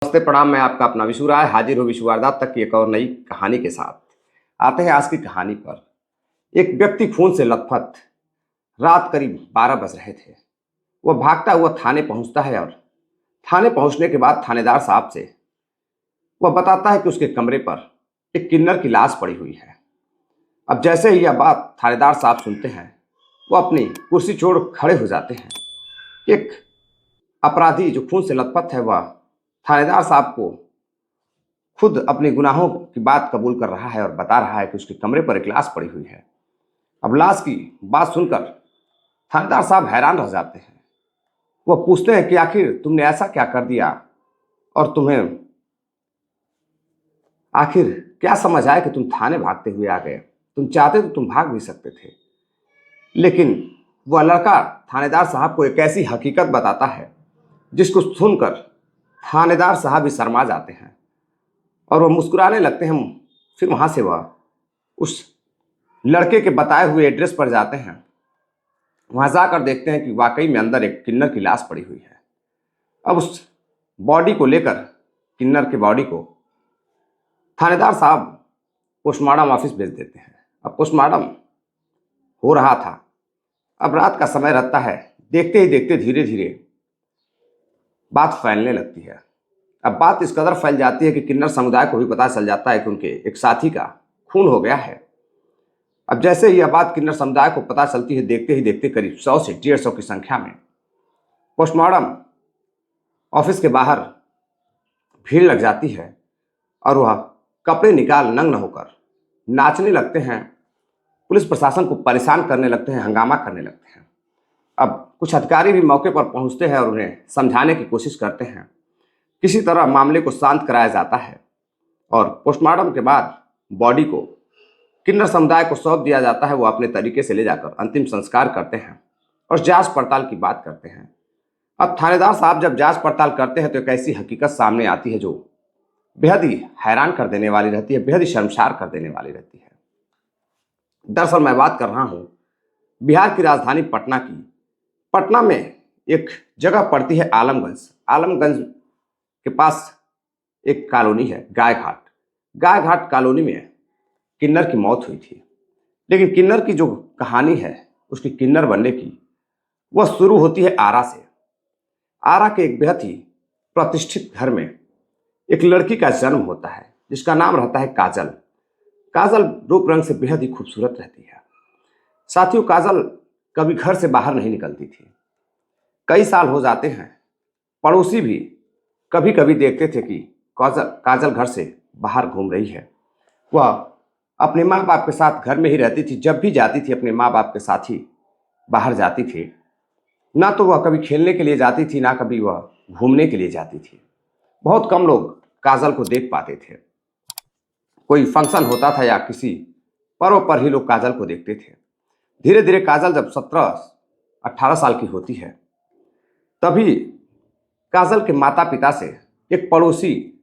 नमस्ते प्रणाम। मैं आपका अपना विशु राय हाजिर हूँ विशु वारदात तक की एक और नई कहानी के साथ। आते हैं आज की कहानी पर। एक व्यक्ति खून से लथपथ, रात करीब 12 बज रहे थे। वह भागता हुआ थाने पहुंचता है और थाने पहुंचने के बाद थानेदार साहब से वह बताता है कि उसके कमरे पर एक किन्नर की लाश पड़ी हुई है। अब जैसे ही यह बात थानेदार साहब सुनते हैं, वह अपनी कुर्सी छोड़ खड़े हो जाते हैं। एक अपराधी जो खून से लथपथ है, वह थानेदार साहब को खुद अपने गुनाहों की बात कबूल कर रहा है और बता रहा है कि उसके कमरे पर एक लाश पड़ी हुई है। अब लाश की बात सुनकर थानेदार साहब हैरान रह जाते हैं। वह पूछते हैं कि आखिर तुमने ऐसा क्या कर दिया और तुम्हें आखिर क्या समझ आया कि तुम थाने भागते हुए आ गए। तुम चाहते तो तुम भाग भी सकते थे। लेकिन वह लड़का थानेदार साहब को एक ऐसी हकीकत बताता है जिसको सुनकर थानेदार साहब भी शर्मा जाते हैं और वह मुस्कुराने लगते हैं। फिर वहां से वह उस लड़के के बताए हुए एड्रेस पर जाते हैं। वहां जाकर देखते हैं कि वाकई में अंदर एक किन्नर की लाश पड़ी हुई है। अब उस बॉडी को लेकर, किन्नर के बॉडी को थानेदार साहब पोस्टमार्टम ऑफिस भेज देते हैं। अब पोस्टमार्टम हो रहा था। अब रात का समय रहता है। देखते ही देखते धीरे धीरे बात फैलने लगती है। अब बात इस कदर फैल जाती है कि किन्नर समुदाय को भी पता चल जाता है कि उनके एक साथी का खून हो गया है। अब जैसे ही यह बात किन्नर समुदाय को पता चलती है, देखते ही देखते करीब 100 से 150 की संख्या में पोस्टमार्टम ऑफिस के बाहर भीड़ लग जाती है और वह कपड़े निकाल नग्न होकर नाचने लगते हैं। पुलिस प्रशासन को परेशान करने लगते हैं, हंगामा करने लगते हैं। अब कुछ अधिकारी भी मौके पर पहुंचते हैं और उन्हें समझाने की कोशिश करते हैं। किसी तरह मामले को शांत कराया जाता है और पोस्टमार्टम के बाद बॉडी को किन्नर समुदाय को सौंप दिया जाता है। वो अपने तरीके से ले जाकर अंतिम संस्कार करते हैं और जांच पड़ताल की बात करते हैं। अब थानेदार साहब जब जांच पड़ताल करते हैं तो एक ऐसी हकीकत सामने आती है जो बेहद ही हैरान कर देने वाली रहती है, बेहद ही शर्मसार कर देने वाली रहती है। दरअसल मैं बात कर रहा हूँ बिहार की राजधानी पटना की। पटना में एक जगह पड़ती है आलमगंज। आलमगंज के पास एक कॉलोनी है गाय घाट। गाय घाट कॉलोनी में किन्नर की मौत हुई थी। लेकिन किन्नर की जो कहानी है, उसकी किन्नर बनने की, वह शुरू होती है आरा से। आरा के एक बेहद ही प्रतिष्ठित घर में एक लड़की का जन्म होता है जिसका नाम रहता है काजल। काजल रूप रंग से बेहद ही खूबसूरत रहती है। साथियों, काजल कभी घर से बाहर नहीं निकलती थी। कई साल हो जाते हैं। पड़ोसी भी कभी कभी देखते थे कि काजल घर से बाहर घूम रही है। वह अपने माँ बाप के साथ घर में ही रहती थी। जब भी जाती थी अपने माँ बाप के साथ ही बाहर जाती थी। ना तो वह कभी खेलने के लिए जाती थी, ना कभी वह घूमने के लिए जाती थी। बहुत कम लोग काजल को देख पाते थे। कोई फंक्शन होता था या किसी पर्व पर ही लोग काजल को देखते थे। धीरे धीरे काजल जब 17-18 साल की होती है, तभी काजल के माता पिता से एक पड़ोसी,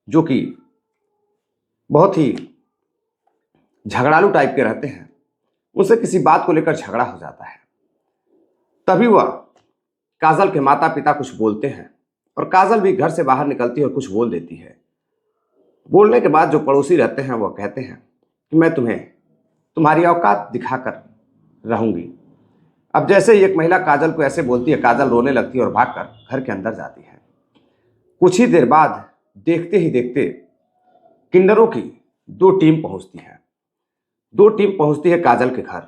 जो कि बहुत ही झगड़ालू टाइप के रहते हैं, उनसे किसी बात को लेकर झगड़ा हो जाता है। तभी वह काजल के माता पिता कुछ बोलते हैं और काजल भी घर से बाहर निकलती है और कुछ बोल देती है। बोलने के बाद जो पड़ोसी रहते हैं वह कहते हैं कि मैं तुम्हें तुम्हारी औकात दिखाकर रहूंगी। अब जैसे ही एक महिला काजल को ऐसे बोलती है, काजल रोने लगती है और भागकर घर के अंदर जाती है। कुछ ही देर बाद देखते ही देखते किन्नरों की 2 टीम पहुंचती है। 2 टीम पहुंचती है काजल के घर।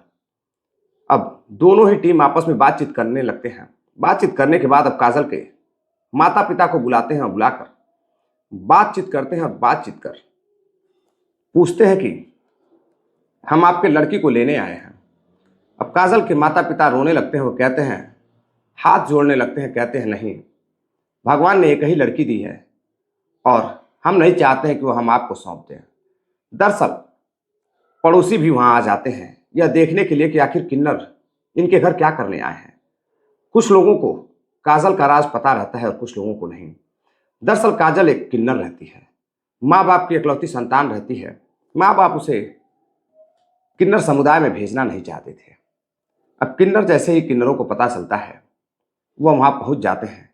अब दोनों ही टीम आपस में बातचीत करने लगते हैं। बातचीत करने के बाद अब काजल के माता पिता को बुलाते हैं और बुलाकर बातचीत करते हैं और बातचीत कर पूछते हैं कि हम आपके लड़की को लेने आए हैं। अब काजल के माता पिता रोने लगते हैं। वो कहते हैं, हाथ जोड़ने लगते हैं, कहते हैं नहीं, भगवान ने एक ही लड़की दी है और हम नहीं चाहते हैं कि वो हम आपको सौंप दें। दरअसल पड़ोसी भी वहां आ जाते हैं यह देखने के लिए कि आखिर किन्नर इनके घर क्या करने आए हैं। कुछ लोगों को काजल का राज पता रहता है और कुछ लोगों को नहीं। दरअसल काजल एक किन्नर रहती है, माँ बाप की इकलौती संतान रहती है। माँ बाप उसे किन्नर समुदाय में भेजना नहीं चाहते थे। अब किन्नर जैसे ही किन्नरों को पता चलता है, वह वहां पहुंच जाते हैं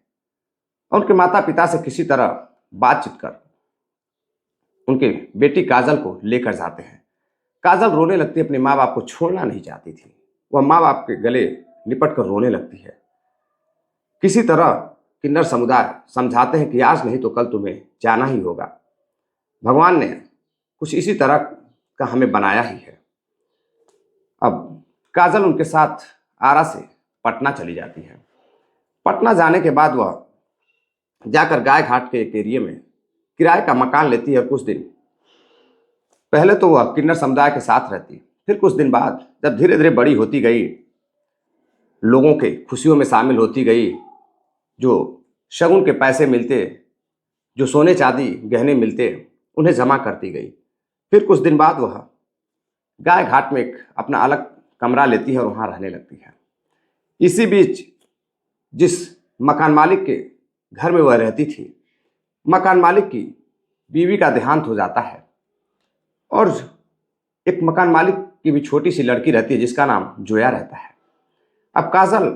और उनके माता पिता से किसी तरह बातचीत कर उनके बेटी काजल को लेकर जाते हैं। काजल रोने लगती है, अपने माँ बाप को छोड़ना नहीं चाहती थी। वह माँ बाप के गले लिपट कर रोने लगती है। किसी तरह किन्नर समुदाय समझाते हैं कि आज नहीं तो कल तुम्हें जाना ही होगा। भगवान ने कुछ इसी तरह का हमें बनाया ही है। अब काजल उनके साथ आरा से पटना चली जाती है। पटना जाने के बाद वह जाकर गाय घाट के एक एरिया में किराए का मकान लेती है और कुछ दिन पहले तो वह किन्नर समुदाय के साथ रहती, फिर कुछ दिन बाद जब धीरे धीरे बड़ी होती गई, लोगों के खुशियों में शामिल होती गई, जो शगुन के पैसे मिलते, जो सोने चांदी गहने मिलते, उन्हें जमा करती गई। फिर कुछ दिन बाद वह गाय घाट में एक अपना अलग कमरा लेती है और वहाँ रहने लगती है। इसी बीच जिस मकान मालिक के घर में वह रहती थी, मकान मालिक की बीवी का देहांत हो जाता है और एक मकान मालिक की भी छोटी सी लड़की रहती है जिसका नाम जोया रहता है। अब काजल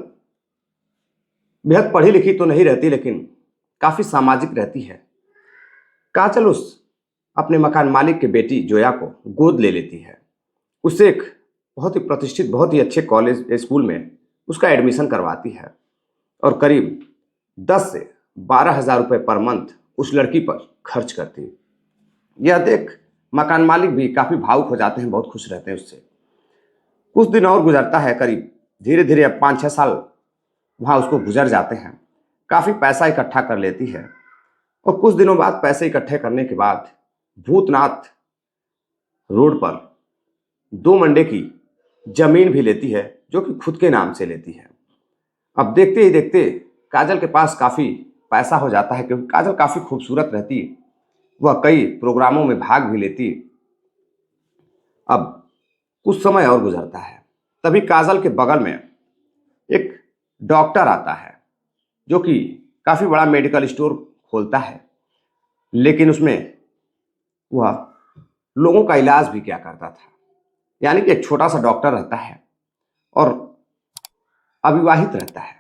बेहद पढ़ी लिखी तो नहीं रहती, लेकिन काफ़ी सामाजिक रहती है। काजल उस अपने मकान मालिक के बेटी जोया को गोद ले लेती है। उससे एक बहुत ही प्रतिष्ठित, बहुत ही अच्छे कॉलेज स्कूल में उसका एडमिशन करवाती है और करीब 10 से 12 हज़ार रुपये पर मंथ उस लड़की पर खर्च करती है। यह देख मकान मालिक भी काफ़ी भावुक हो जाते हैं, बहुत खुश रहते हैं उससे। कुछ दिन और गुजरता है, करीब धीरे धीरे अब 5-6 साल वहाँ उसको गुजर जाते हैं। काफ़ी पैसा इकट्ठा कर लेती है और कुछ दिनों बाद पैसे इकट्ठे करने के बाद भूतनाथ रोड पर 2 मंडे की जमीन भी लेती है, जो कि खुद के नाम से लेती है। अब देखते ही देखते काजल के पास काफ़ी पैसा हो जाता है, क्योंकि काजल काफ़ी खूबसूरत रहती, वह कई प्रोग्रामों में भाग भी लेती। अब कुछ समय और गुजरता है, तभी काजल के बगल में एक डॉक्टर आता है जो कि काफ़ी बड़ा मेडिकल स्टोर खोलता है, लेकिन उसमें वह लोगों का इलाज भी क्या करता था। यानी कि एक छोटा सा डॉक्टर रहता है और अविवाहित रहता है,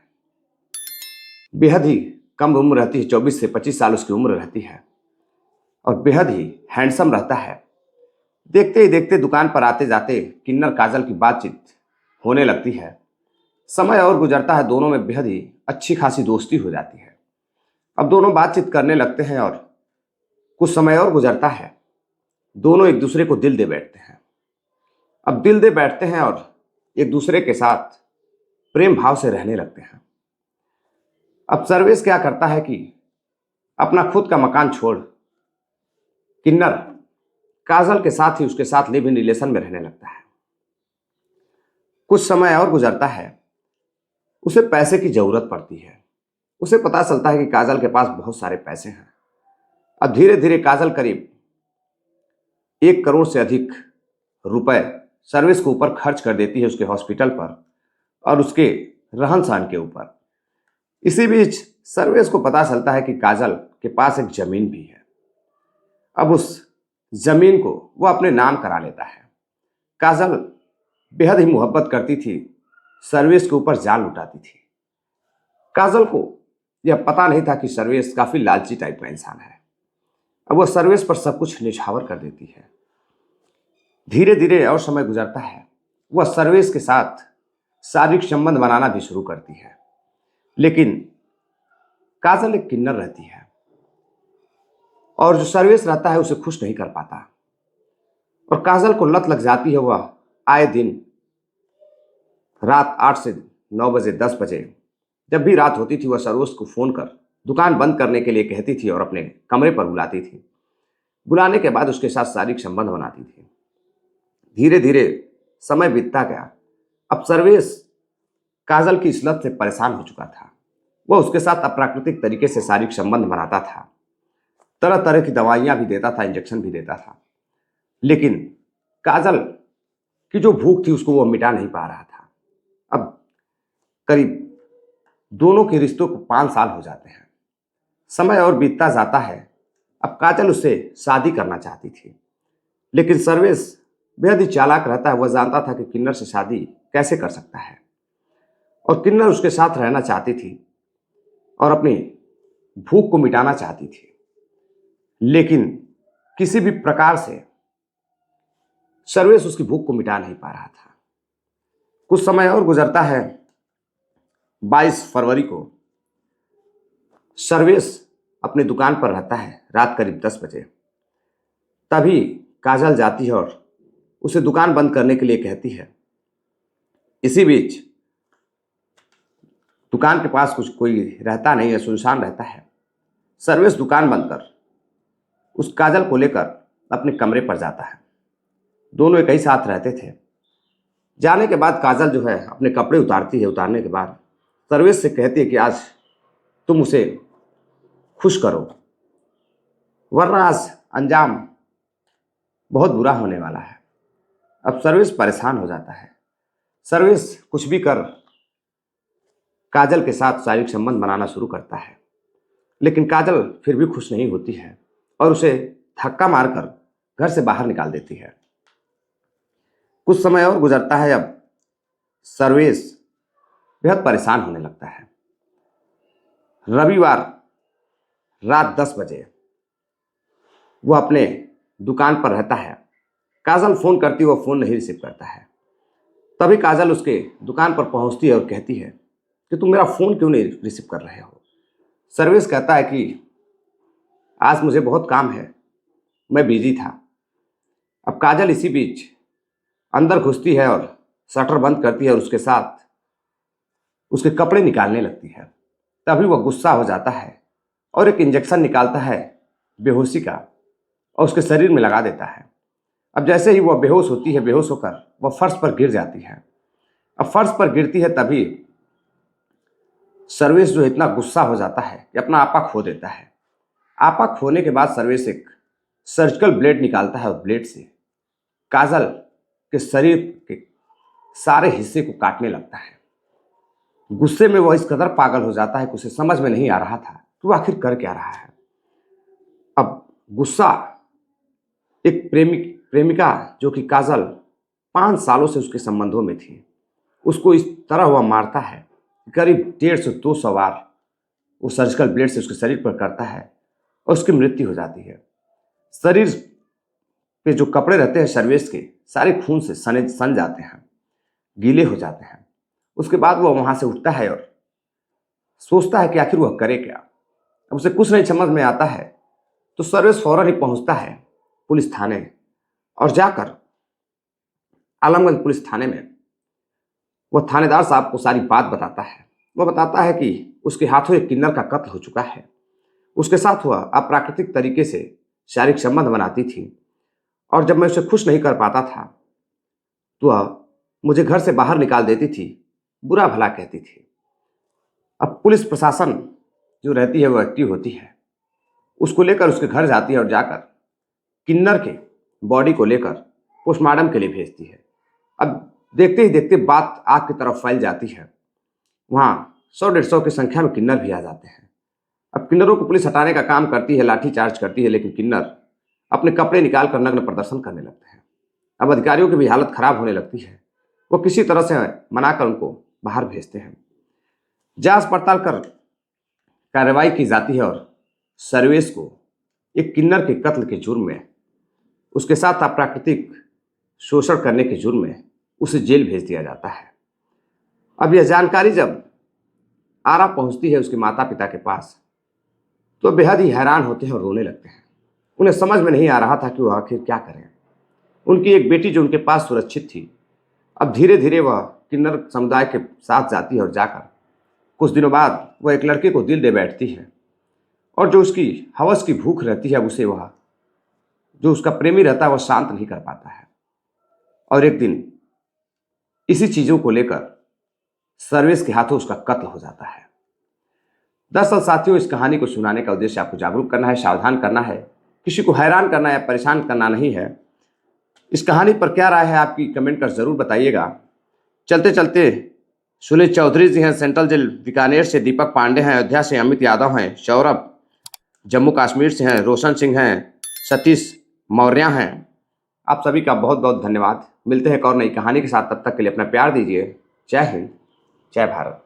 बेहद ही कम उम्र रहती है, 24 से 25 साल उसकी उम्र रहती है और बेहद ही हैंडसम रहता है। देखते ही देखते दुकान पर आते जाते किन्नर काजल की बातचीत होने लगती है। समय और गुजरता है, दोनों में बेहद ही अच्छी खासी दोस्ती हो जाती है। अब दोनों बातचीत करने लगते हैं और कुछ समय और गुजरता है, दोनों एक दूसरे को दिल दे बैठते हैं। अब दिल दे बैठते हैं और एक दूसरे के साथ प्रेम भाव से रहने लगते हैं। अब सर्वेश क्या करता है कि अपना खुद का मकान छोड़ किन्नर काजल के साथ ही उसके साथ लिव इन रिलेशन में रहने लगता है। कुछ समय और गुजरता है, उसे पैसे की जरूरत पड़ती है। उसे पता चलता है कि काजल के पास बहुत सारे पैसे हैं। अब धीरे धीरे काजल करीब 1 करोड़ से अधिक रुपए सर्विस के ऊपर खर्च कर देती है, उसके हॉस्पिटल पर और उसके रहन सहन के ऊपर। इसी बीच सर्वेश को पता चलता है कि काजल के पास एक जमीन भी है। अब उस जमीन को वह अपने नाम करा लेता है। काजल बेहद ही मोहब्बत करती थी, सर्वेश के ऊपर जान लुटाती थी। काजल को यह पता नहीं था कि सर्वेश काफी लालची टाइप का इंसान है। अब वह सर्वेश पर सब कुछ निछावर कर देती है। धीरे धीरे और समय गुजरता है, वह सर्वेश के साथ शारीरिक संबंध बनाना भी शुरू करती है, लेकिन काजल एक किन्नर रहती है और जो सर्वेश रहता है उसे खुश नहीं कर पाता और काजल को लत लग जाती है। वह आए दिन रात 8 से 9 बजे 10 बजे जब भी रात होती थी, वह सर्वेश को फोन कर दुकान बंद करने के लिए कहती थी और अपने कमरे पर बुलाती थी। बुलाने के बाद उसके साथ शारीरिक संबंध बनाती थी। धीरे धीरे समय बीतता गया। अब सर्वेश काजल की इस लत से परेशान हो चुका था। वह उसके साथ अप्राकृतिक तरीके से शारीरिक संबंध बनाता था, तरह तरह की दवाइयां भी देता था, इंजेक्शन भी देता था, लेकिन काजल की जो भूख थी उसको वह मिटा नहीं पा रहा था। अब करीब दोनों के रिश्तों को 5 साल हो जाते हैं। समय और बीतता जाता है। अब काजल उससे शादी करना चाहती थी, लेकिन सर्वेश बेहद ही चालाक रहता है। वह जानता था कि किन्नर से शादी कैसे कर सकता है और किन्नर उसके साथ रहना चाहती थी और अपनी भूख को मिटाना चाहती थी। लेकिन किसी भी प्रकार से सर्वेश उसकी भूख को मिटा नहीं पा रहा था। कुछ समय और गुजरता है। 22 फरवरी को सर्वेश अपनी दुकान पर रहता है, रात करीब 10 बजे। तभी काजल जाती है और उसे दुकान बंद करने के लिए कहती है। इसी बीच दुकान के पास कुछ कोई रहता नहीं है, सुनसान रहता है। सर्वेश दुकान बंद कर उस काजल को लेकर अपने कमरे पर जाता है। दोनों एक ही साथ रहते थे। जाने के बाद काजल जो है अपने कपड़े उतारती है। उतारने के बाद सर्वेश से कहती है कि आज तुम उसे खुश करो, वरना आज अंजाम बहुत बुरा होने वाला है। अब सर्वेश परेशान हो जाता है। सर्वेश कुछ भी कर काजल के साथ शारीरिक संबंध बनाना शुरू करता है, लेकिन काजल फिर भी खुश नहीं होती है और उसे धक्का मारकर घर से बाहर निकाल देती है। कुछ समय और गुजरता है। अब सर्वेश बेहद परेशान होने लगता है। रविवार रात 10 बजे वह अपने दुकान पर रहता है। काजल फोन करती है, वह फोन नहीं रिसीव करता है। तभी काजल उसके दुकान पर पहुंचती है और कहती है कि तुम मेरा फोन क्यों नहीं रिसीव कर रहे हो। सर्वेश कहता है कि आज मुझे बहुत काम है, मैं बिजी था। अब काजल इसी बीच अंदर घुसती है और शटर बंद करती है और उसके साथ उसके कपड़े निकालने लगती है। तभी वह गुस्सा हो जाता है और एक इंजेक्शन निकालता है बेहोशी का और उसके शरीर में लगा देता है। अब जैसे ही वह बेहोश होती है, बेहोश होकर वह फर्श पर गिर जाती है। अब फर्श पर गिरती है तभी सर्वेश जो इतना गुस्सा हो जाता है कि अपना आपा खो देता है। आपा खोने के बाद सर्वेश एक सर्जिकल ब्लेड निकालता है और ब्लेड से काजल के शरीर के सारे हिस्से को काटने लगता है। गुस्से में वह इस कदर पागल हो जाता है कि उसे समझ में नहीं आ रहा था कि वह आखिर कर क्या रहा है। अब गुस्सा एक प्रेमिका जो कि काजल 5 सालों से उसके संबंधों में थी, उसको इस तरह वह मारता है, करीब 150 से 200 बार वो सर्जिकल ब्लेड से उसके शरीर पर करता है और उसकी मृत्यु हो जाती है। शरीर पे जो कपड़े रहते हैं सर्वेश के, सारे खून से सन जाते हैं, गीले हो जाते हैं। उसके बाद वह वहां से उठता है और सोचता है कि आखिर वह करे क्या। अब उसे कुछ नहीं समझ में आता है तो सर्वेश फौरन ही पहुंचता है पुलिस थाने और जाकर आलमगंज पुलिस थाने में वह थानेदार साहब को सारी बात बताता है। वह बताता है कि उसके हाथों एक किन्नर का कत्ल हो चुका है, उसके साथ वह अप्राकृतिक तरीके से शारीरिक संबंध बनाती थी और जब मैं उसे खुश नहीं कर पाता था तो वह मुझे घर से बाहर निकाल देती थी, बुरा भला कहती थी। अब पुलिस प्रशासन जो रहती है वो एक्टिव होती है, उसको लेकर उसके घर जाती है और जाकर किन्नर के बॉडी को लेकर पोस्टमार्टम के लिए भेजती है। अब देखते ही देखते बात आग की तरफ फैल जाती है। वहाँ 100-150 की संख्या में किन्नर भी आ जाते हैं। अब किन्नरों को पुलिस हटाने का काम करती है, लाठी चार्ज करती है, लेकिन किन्नर अपने कपड़े निकाल कर नग्न प्रदर्शन करने लगते हैं। अब अधिकारियों की भी हालत खराब होने लगती है। वो किसी तरह से मनाकर उनको बाहर भेजते हैं। जांच पड़ताल कर कार्रवाई की जाती है और सर्वेश को एक किन्नर के कत्ल के जुर्म में, उसके साथ अप्राकृतिक शोषण करने के जुर्म में उसे जेल भेज दिया जाता है। अब यह जानकारी जब आरा पहुंचती है उसके माता पिता के पास तो बेहद ही हैरान होते हैं और रोने लगते हैं। उन्हें समझ में नहीं आ रहा था कि वह आखिर क्या करें। उनकी एक बेटी जो उनके पास सुरक्षित थी, अब धीरे धीरे वह किन्नर समुदाय के साथ जाती है और जाकर कुछ दिनों बाद वह एक लड़के को दिल दे बैठती है और जो उसकी हवस की भूख रहती है उसे वह जो उसका प्रेमी रहता है वह शांत नहीं कर पाता है। और एक दिन इसी चीज़ों को लेकर सर्वेश के हाथों उसका कत्ल हो जाता है। दरअसल साथियों, इस कहानी को सुनाने का उद्देश्य आपको जागरूक करना है, सावधान करना है, किसी को हैरान करना या परेशान करना नहीं है। इस कहानी पर क्या राय है आपकी कमेंट कर जरूर बताइएगा। चलते चलते सुनील चौधरी जी हैं सेंट्रल जेल बीकानेर से, दीपक पांडे हैं अयोध्या से, अमित यादव हैं, सौरभ जम्मू कश्मीर से हैं, रोशन सिंह हैं, सतीश मौर्य हैं। आप सभी का बहुत बहुत धन्यवाद। मिलते हैं एक और नई कहानी के साथ, तब तक के लिए अपना प्यार दीजिए। जय हिंद, जय भारत।